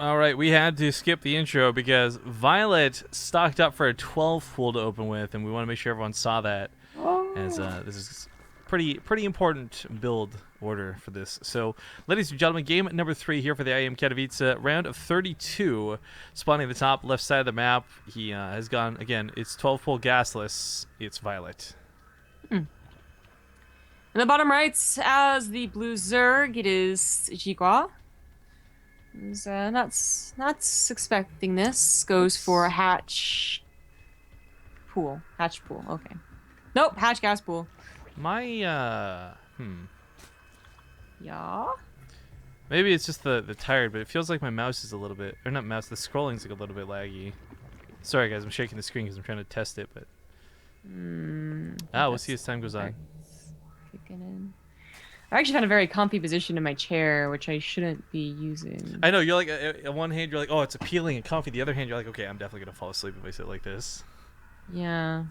All right, we had to skip the intro because viOLet stocked up for a 12 pool to open with, and we want to make sure everyone saw that, as Oh. this is pretty important build order for this. So, ladies and gentlemen, game number 3 here for the IEM Katowice, round of 32, spawning at the top left side of the map. He has gone again. It's 12 pool gasless. It's viOLet. In the bottom right, as the blue Zerg, it is XiGua. Not expecting this. Goes for a What's hatch pool. Hatch pool. Okay. Nope. Hatch gas pool. my Yeah. Maybe it's just the tired, but it feels like my mouse is a little bit, or not mouse, the scrolling's like a little bit laggy. Sorry guys, I'm shaking the screen because I'm trying to test it, but we'll see as time goes on. Kicking in. I actually found a very comfy position in my chair, which I shouldn't be using. I know, you're like, on one hand you're like, oh, it's appealing and comfy. The other hand you're like, okay, I'm definitely gonna fall asleep if I sit like this. Yeah.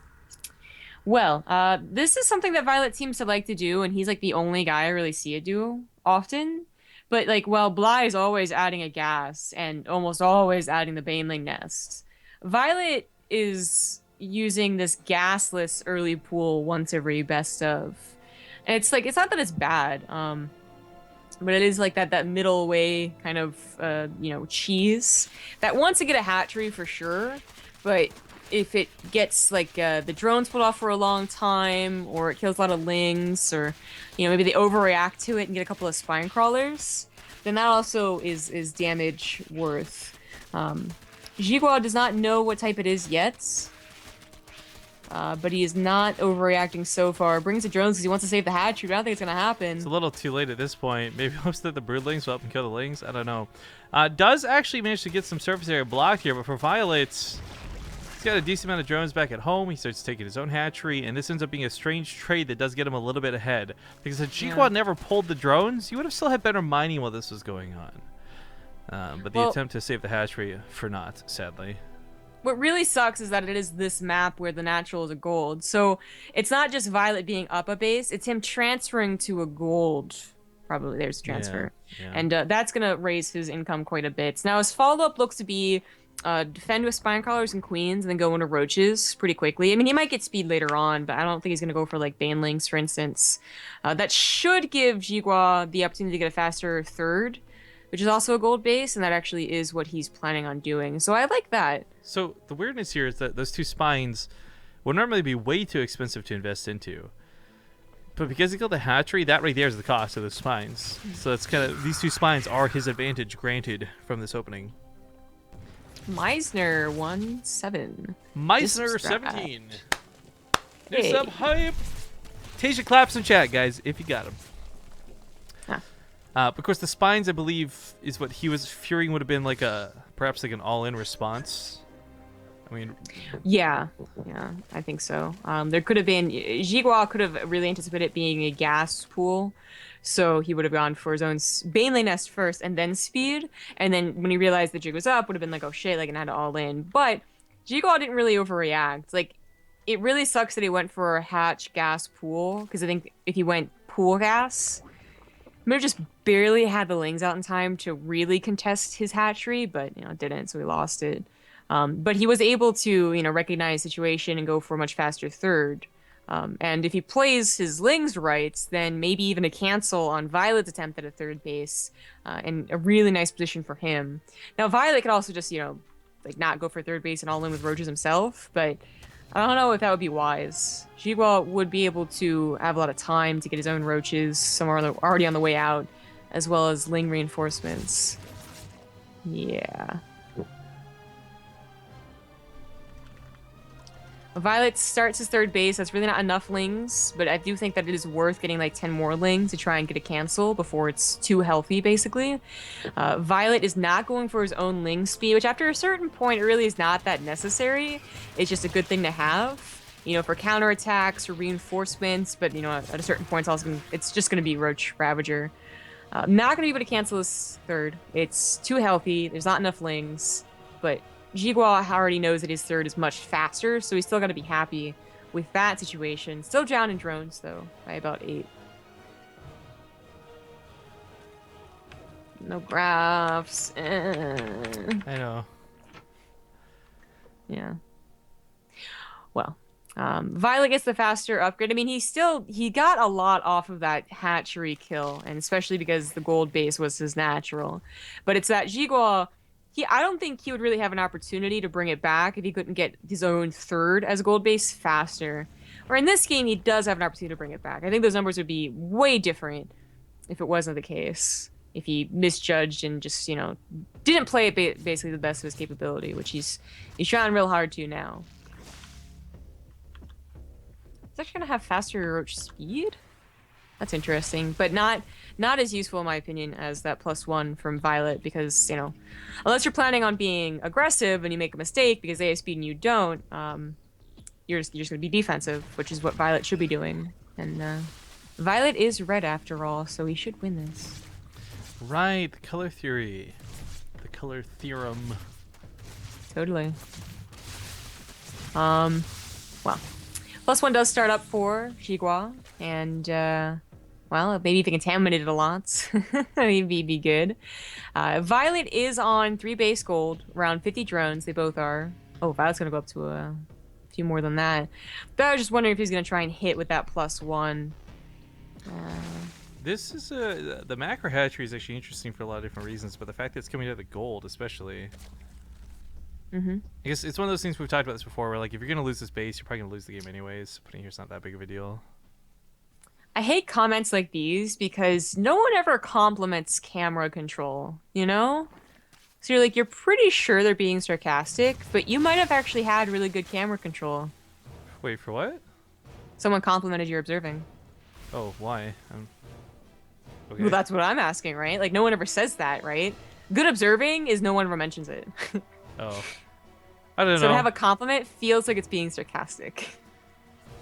Well, this is something that viOLet seems to like to do, and he's like the only guy I really see it do often. But like, well, Bly is always adding a gas and almost always adding the Baneling nest. viOLet is using this gasless early pool once every best of. And it's like, it's not that it's bad, but it is like that middle way kind of, cheese that wants to get a hatchery for sure, but if it gets like the drones put off for a long time, or it kills a lot of lings, or maybe they overreact to it and get a couple of spine crawlers, then that also is damage worth. XiGua does not know what type it is yet, but he is not overreacting so far. Brings the drones because he wants to save the hatchery, but I don't think it's gonna happen. It's a little too late at this point. Maybe hopes that the broodlings will help him kill the lings. I don't know. Does actually manage to get some surface area blocked here, but for viOLet, he's got a decent amount of drones back at home. He starts taking his own hatchery, and this ends up being a strange trade that does get him a little bit ahead. Because if XiGua never pulled the drones, you would have still had better mining while this was going on. But the attempt to save the hatchery for naught, sadly. What really sucks is that it is this map where the natural is a gold. So it's not just viOLet being up a base, it's him transferring to a gold. Probably there's a transfer. Yeah. And that's going to raise his income quite a bit. Now his follow-up looks to be defend with spine crawlers and queens and then go into roaches pretty quickly. I mean, he might get speed later on, but I don't think he's going to go for like banelings, for instance. That should give XiGua the opportunity to get a faster third, which is also a gold base, and that actually is what he's planning on doing. So I like that. So the weirdness here is that those two spines would normally be way too expensive to invest into. But because he killed the hatchery, that right there is the cost of the spines. So it's kind of, these two spines are his advantage granted from this opening. Meisner 1-7. Meisner 17. New Hey. sub hype. Tasia claps in chat, guys, if you got him. Of course, the spines, I believe, is what he was fearing would have been like perhaps like an all-in response. I mean, Yeah, I think so. There could have been XiGua could have really anticipated it being a gas pool, so he would have gone for his own Baneley nest first and then speed, and then when he realized the jig was up, would have been like, oh shit, like, and had to all in. But XiGua didn't really overreact. Like, it really sucks that he went for a hatch gas pool, because I think if he went pool gas, he might have just barely had the lings out in time to really contest his hatchery, but didn't, so he lost it. But he was able to, recognize the situation and go for a much faster third. And if he plays his lings right, then maybe even a cancel on viOLet's attempt at a third base, and a really nice position for him. Now, viOLet could also just, like not go for third base and all in with roaches himself, but I don't know if that would be wise. XiGua would be able to have a lot of time to get his own roaches somewhere already on the way out, as well as ling reinforcements. Yeah. viOLet starts his third base. That's really not enough lings, but I do think that it is worth getting like 10 more lings to try and get a cancel before it's too healthy, basically. viOLet is not going for his own ling speed, which after a certain point, it really is not that necessary. It's just a good thing to have, for counterattacks or reinforcements, but, at a certain point, it's just going to be Roach Ravager. Not going to be able to cancel this third. It's too healthy. There's not enough lings, but XiGua already knows that his third is much faster, so he's still got to be happy with that situation. Still down in drones, though, by about 8. No graphs. I know. Yeah. Well, ViOLet gets the faster upgrade. I mean, he got a lot off of that hatchery kill, and especially because the gold base was his natural. But it's that XiGua. I don't think he would really have an opportunity to bring it back if he couldn't get his own third as a gold base faster. Or in this game, he does have an opportunity to bring it back. I think those numbers would be way different if it wasn't the case. If he misjudged and just, didn't play it basically the best of his capability, which he's trying real hard to now. It's actually gonna have faster roach speed. That's interesting, but not as useful in my opinion as that +1 from viOLet because unless you're planning on being aggressive and you make a mistake because they have speed and you don't, you're just gonna be defensive, which is what viOLet should be doing. And viOLet is red after all, so he should win this. Right, the color theory, the color theorem. Totally. Well. +1 does start up for XiGua, and, well, maybe if it contaminated a lot, maybe be good. viOLet is on 3 base gold, around 50 drones, they both are. Oh, viOLet's gonna go up to a few more than that. But I was just wondering if he's gonna try and hit with that +1. This is the macro hatchery is actually interesting for a lot of different reasons, but the fact that it's coming out of the gold especially. I guess it's one of those things we've talked about this before where like if you're gonna lose this base you're probably gonna lose the game anyways. Putting here's not that big of a deal. I hate comments like these because no one ever compliments camera control, So you're pretty sure they're being sarcastic, but you might have actually had really good camera control. Wait, for what? Someone complimented your observing. Oh, why? Okay. Well, that's what I'm asking, right? Like no one ever says that, right? Good observing is no one ever mentions it. Oh. I don't know. So to have a compliment feels like it's being sarcastic.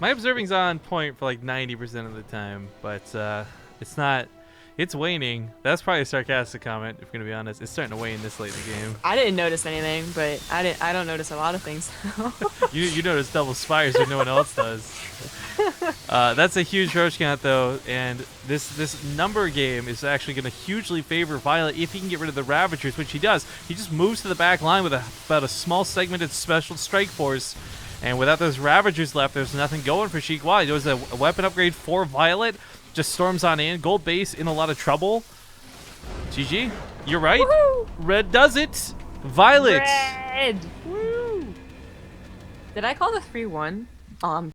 My observing's on point for like 90% of the time, but it's not. It's waning. That's probably a sarcastic comment, if we're gonna be honest. It's starting to wane this late in the game. I didn't notice anything, but I don't notice a lot of things. You notice double spires when no one else does. That's a huge roach count though, and this number game is actually going to hugely favor viOLet if he can get rid of the Ravagers, which he does. He just moves to the back line with about a small segmented special strike force, and without those Ravagers left, there's nothing going for XiGua. There was a weapon upgrade for viOLet, just storms on in. Gold base in a lot of trouble. GG, you're right. Red does it. viOLet. Red. Woo. Did I call the 3-1?